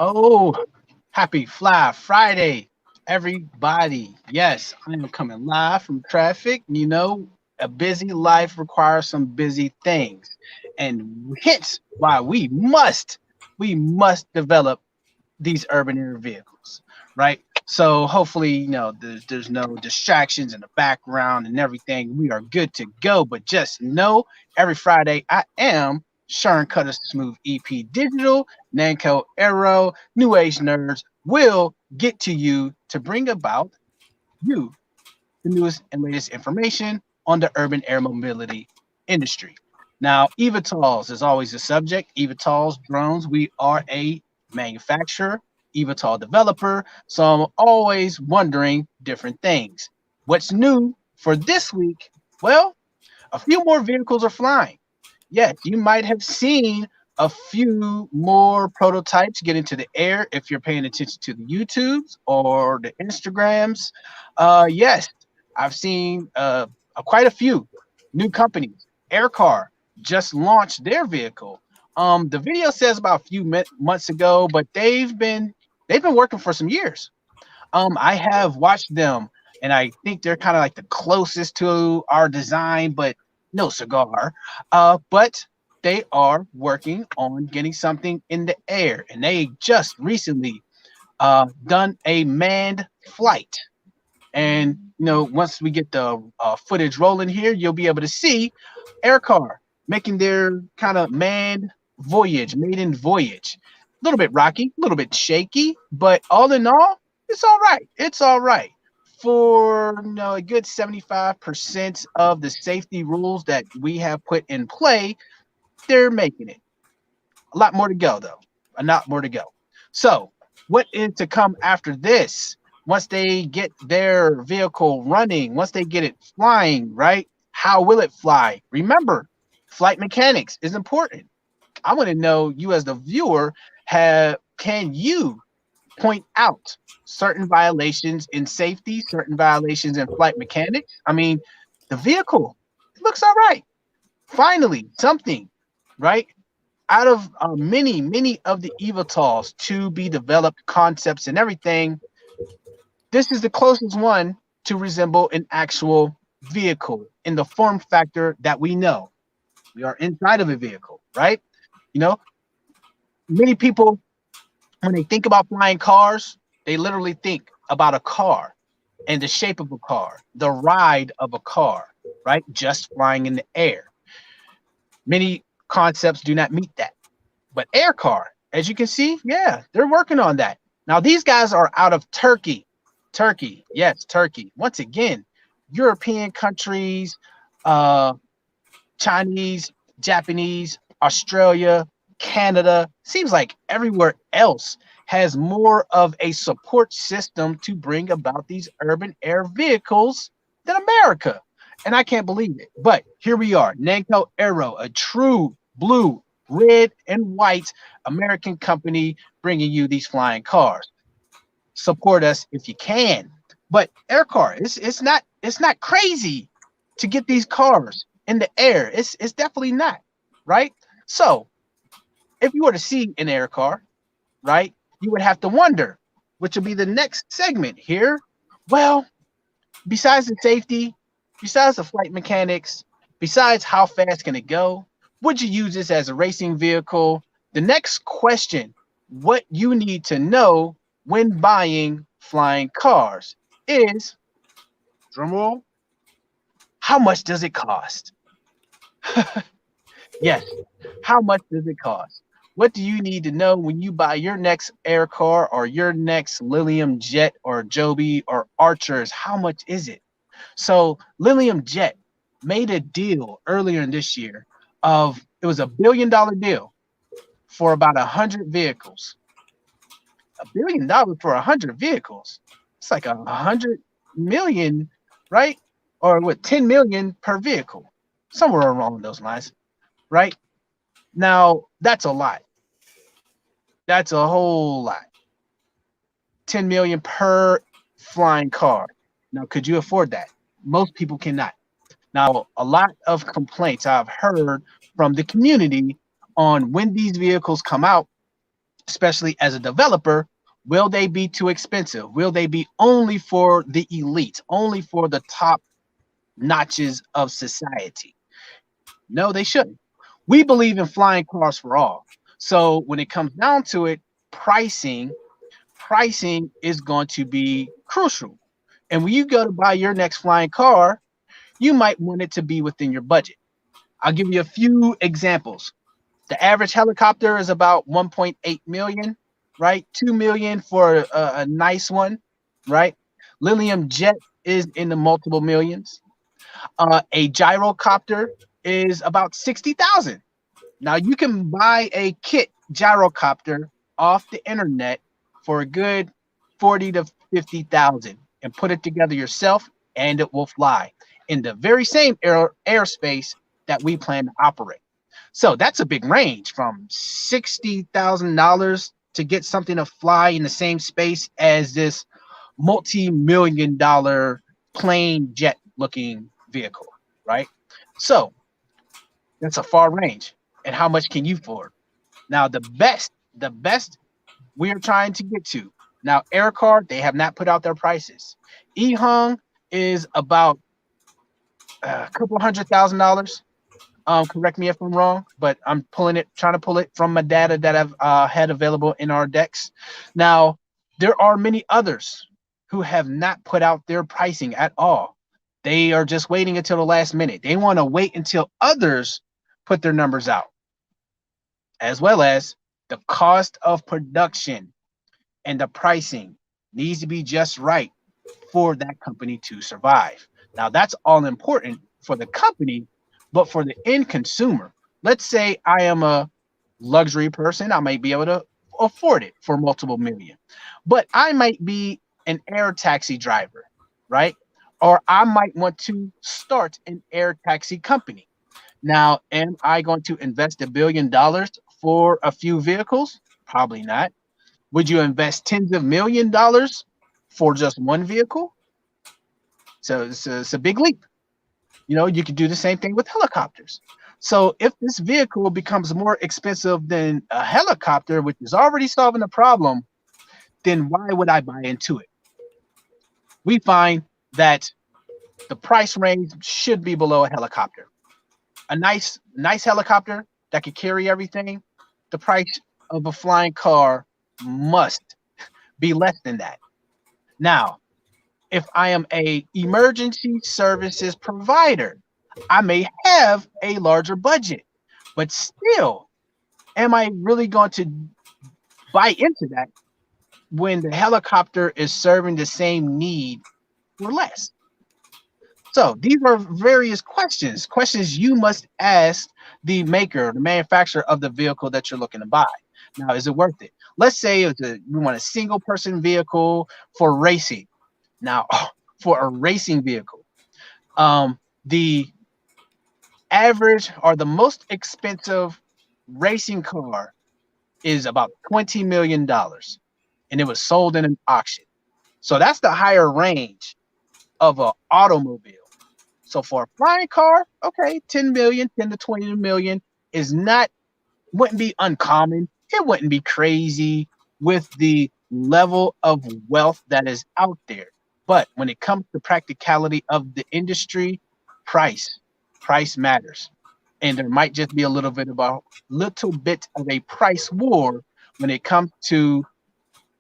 Oh, happy Fly Friday, everybody. Yes, I am coming live from traffic. A busy life requires some busy things. And hence why we must develop these urban air vehicles, right? So hopefully, there's no distractions in the background and everything. We are good to go. But just know every Friday I am Sharon Cutter Smooth EP Digital, Nanko Aero, New Age Nerds will get to you to bring about you the newest and latest information on the urban air mobility industry. Now, eVTOLs is always the subject. eVTOLs, drones, we are a manufacturer, eVTOL developer. So I'm always wondering different things. What's new for this week? Well, a few more vehicles are flying. Yes, you might have seen a few more prototypes get into the air if you're paying attention to the YouTubes or the Instagrams. Yes, I've seen quite a few new companies. Aircar just launched their vehicle. The video says about a few months ago, but they've been working for some years. I have watched them, and I think they're kind of like the closest to our design, but no cigar. But they are working on getting something in the air, and they just recently done a manned flight. And once we get the footage rolling here, you'll be able to see Aircar making their kind of manned voyage, maiden voyage. A little bit rocky, a little bit shaky, but all in all, it's all right. It's all right. For a good 75% of the safety rules that we have put in play, they're making it. A lot more to go, though. A lot more to go. So, what is to come after this? Once they get their vehicle running, once they get it flying, right? How will it fly? Remember, flight mechanics is important. I want to know, you as the viewer, can you point out certain violations in safety, certain violations in flight mechanics? I mean, the vehicle, it looks all right. Finally, something, right? Out of many of the eVTOLs to be developed, concepts and everything, this is the closest one to resemble an actual vehicle in the form factor that we know. We are inside of a vehicle, right? You know, many people, when they think about flying cars, they literally think about a car and the shape of a car, the ride of a car, right? Just flying in the air. Many concepts do not meet that. But Aircar, as you can see, yeah, they're working on that. Now, these guys are out of Turkey. Turkey, yes, Turkey. Once again, European countries, uh, Chinese, Japanese, Australia, Canada, seems like everywhere else has more of a support system to bring about these urban air vehicles than America. And I can't believe it. But here we are, Nanko Aero, a true blue, red, and white American company bringing you these flying cars. Support us if you can. But Aircar, it's not crazy to get these cars in the air. It's definitely not, right? So if you were to see an Aircar, right, you would have to wonder, which will be the next segment here. Well, besides the safety, besides the flight mechanics, besides how fast can it go, would you use this as a racing vehicle? The next question, what you need to know when buying flying cars is, drumroll, how much does it cost? Yes, how much does it cost? What do you need to know when you buy your next air car or your next Lilium Jet or Joby or Archers? How much is it? So Lilium Jet made a deal earlier in this year of, it was $1 billion deal for about 100 vehicles. $1 billion for 100 vehicles. It's like 100 million, right? Or what, 10 million per vehicle, somewhere along those lines, right? Now that's a lot. That's a whole lot. 10 million per flying car. Now, could you afford that? Most people cannot. Now, a lot of complaints I've heard from the community on when these vehicles come out, especially as a developer, will they be too expensive? Will they be only for the elites, only for the top notches of society? No, they shouldn't. We believe in flying cars for all. So when it comes down to it, pricing, pricing is going to be crucial. And when you go to buy your next flying car, you might want it to be within your budget. I'll give you a few examples. The average helicopter is about 1.8 million, right? 2 million for a nice one, right? Lilium Jet is in the multiple millions. A gyrocopter is about 60,000. Now you can buy a kit gyrocopter off the internet for a good 40 to 50,000 and put it together yourself, and it will fly in the very same airspace that we plan to operate. So that's a big range from $60,000 to get something to fly in the same space as this multi-million-dollar plane jet looking vehicle, right? So that's a far range. And how much can you afford? Now, the best we are trying to get to. Now, Aircar, they have not put out their prices. EHung is about a couple $100,000. Correct me if I'm wrong, but I'm trying to pull it from my data that I've had available in our decks. Now, there are many others who have not put out their pricing at all. They are just waiting until the last minute. They want to wait until others put their numbers out, as well as the cost of production and the pricing needs to be just right for that company to survive. Now, that's all important for the company, but for the end consumer, let's say I am a luxury person, I might be able to afford it for multiple million, but I might be an air taxi driver, right? Or I might want to start an air taxi company. Now, am I going to invest $1 billion for a few vehicles? Probably not. Would you invest tens of $1 million for just one vehicle? So it's a big leap. You know, you could do the same thing with helicopters. So if this vehicle becomes more expensive than a helicopter, which is already solving the problem, then why would I buy into it? We find that the price range should be below a helicopter. A nice helicopter that could carry everything, the price of a flying car must be less than that. Now, if I am a emergency services provider, I may have a larger budget, but still, am I really going to buy into that when the helicopter is serving the same need for less? So these are various questions you must ask the maker, the manufacturer of the vehicle that you're looking to buy. Now, is it worth it? Let's say you want a single person vehicle for racing. Now, for a racing vehicle, the average or the most expensive racing car is about $20 million, and it was sold in an auction. So that's the higher range of an automobile. So for a flying car, okay, 10 million, 10 to 20 million is not, wouldn't be uncommon. It wouldn't be crazy with the level of wealth that is out there. But when it comes to practicality of the industry, price, price matters. And there might just be a little bit of a price war when it comes to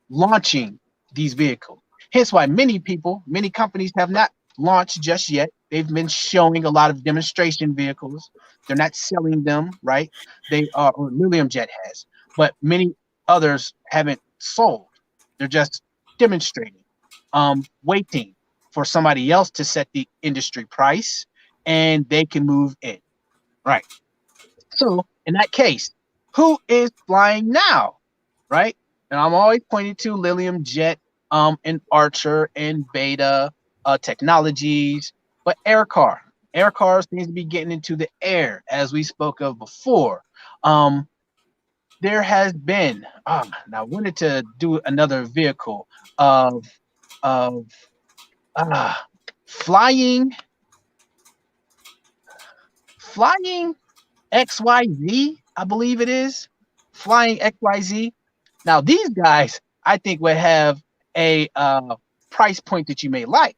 launching these vehicles. Hence why many companies have not launched just yet. They've been showing a lot of demonstration vehicles. They're not selling them, right? They are, or Lilium Jet has, but many others haven't sold. They're just demonstrating, waiting for somebody else to set the industry price and they can move in, right? So in that case, who is flying now, right? And I'm always pointing to Lilium Jet, and Archer and Beta Technologies, but air cars needs to be getting into the air, as we spoke of before. Um, there has been, now I wanted to do another vehicle of uh, flying flying XYZ, I believe it is. Flying XYZ. Now, these guys, I think, would have a price point that you may like.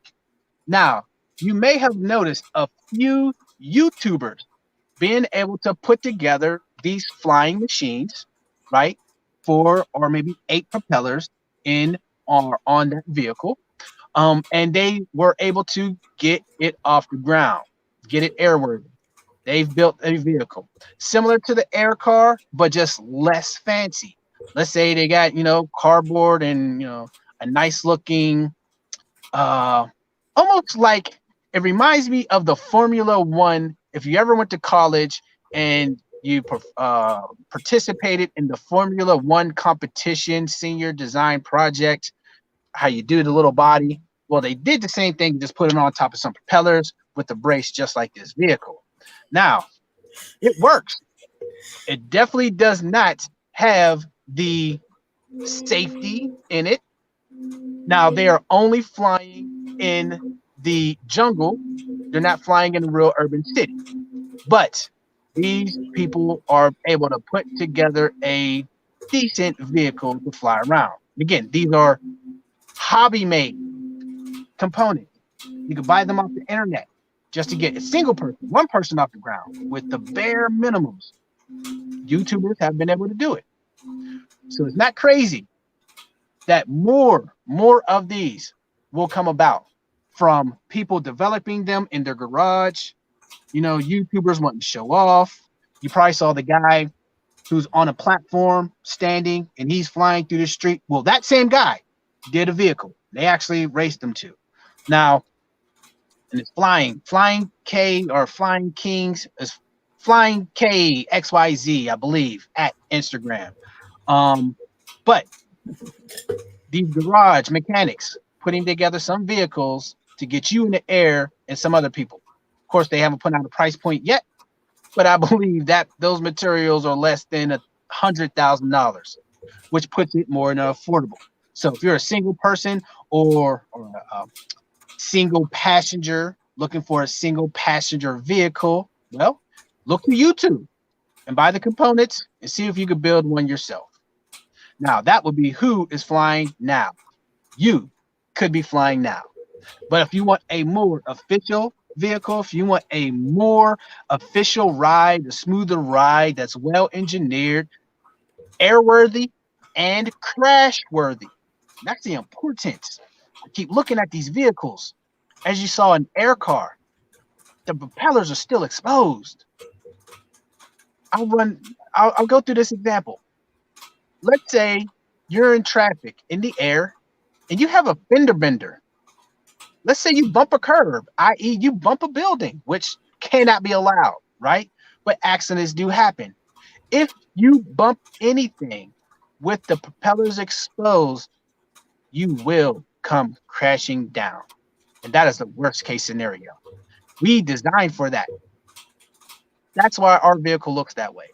Now, you may have noticed a few YouTubers being able to put together these flying machines, right? Four or maybe eight propellers in or on that vehicle. And they were able to get it off the ground, get it airworthy. They've built a vehicle similar to the air car, but just less fancy. Let's say they got, cardboard and, a nice looking, uh, almost like it reminds me of the Formula One. If you ever went to college and you participated in the Formula One competition, senior design project, how you do the little body. Well, they did the same thing, just put it on top of some propellers with the brace, just like this vehicle. Now, it works. It definitely does not have the safety in it. Now, they are only flying in the jungle. They're not flying in a real urban city. But these people are able to put together a decent vehicle to fly around. Again, these are hobby made components. You can buy them off the internet just to get a single person, one person off the ground with the bare minimums. YouTubers have been able to do it. So it's not crazy that more of these will come about from people developing them in their garage. YouTubers wanting to show off. You probably saw the guy who's on a platform standing and he's flying through the street. Well, that same guy did a vehicle. They actually raced them too. Now, and it's Flying K or Flying Kings is Flying K XYZ, I believe, at Instagram. But these garage mechanics putting together some vehicles to get you in the air and some other people. Of course, they haven't put out a price point yet, but I believe that those materials are less than $100,000, which puts it more than affordable. So if you're a single person or a single passenger looking for a single passenger vehicle, well, look to YouTube and buy the components and see if you could build one yourself. Now, that would be who is flying now. You could be flying now. But if you want a more official vehicle, if you want a more official ride, a smoother ride that's well engineered, airworthy, and crash worthy, that's the importance. I keep looking at these vehicles. As you saw an air car, the propellers are still exposed. I'll go through this example. Let's say you're in traffic in the air and you have a fender bender. Let's say you bump a curb, i.e., you bump a building, which cannot be allowed, right? But accidents do happen. If you bump anything with the propellers exposed, you will come crashing down. And that is the worst case scenario. We designed for that. That's why our vehicle looks that way.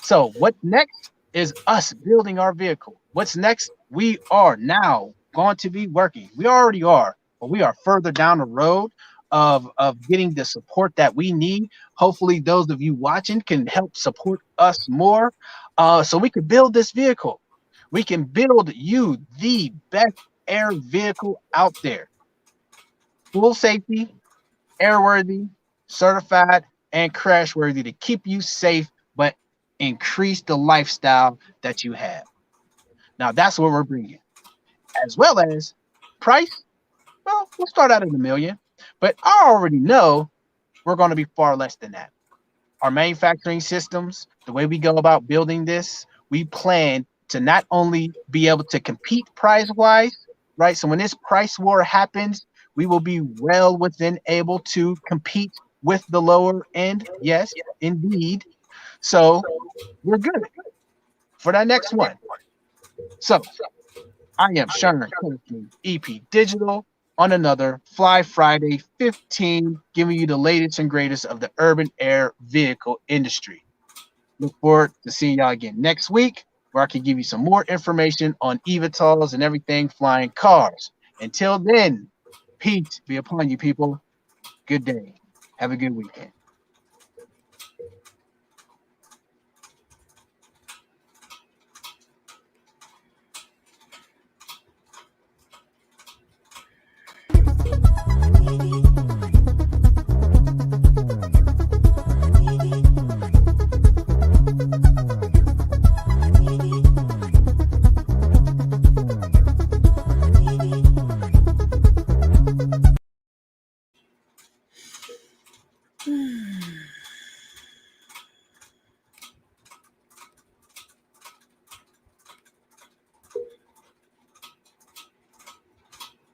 So what's next is us building our vehicle. What's next? We are now going to be working. We already are, but we are further down the road of getting the support that we need. Hopefully those of you watching can help support us more so we can build this vehicle. We can build you the best air vehicle out there. Full safety, airworthy, certified, and crash worthy to keep you safe, but increase the lifestyle that you have. Now that's what we're bringing. As well as price, well, we'll start out at $1 million, but I already know we're going to be far less than that. Our manufacturing systems, the way we go about building this, we plan to not only be able to compete price-wise, right? So when this price war happens, we will be well within able to compete with the lower end. Yes, indeed. So we're good for that next one. So I am Sean Coachman, EP Digital, on another Fly Friday 15, giving you the latest and greatest of the urban air vehicle industry. Look forward to seeing y'all again next week, where I can give you some more information on eVTOLs and everything flying cars. Until then, peace be upon you, people. Good day. Have a good weekend.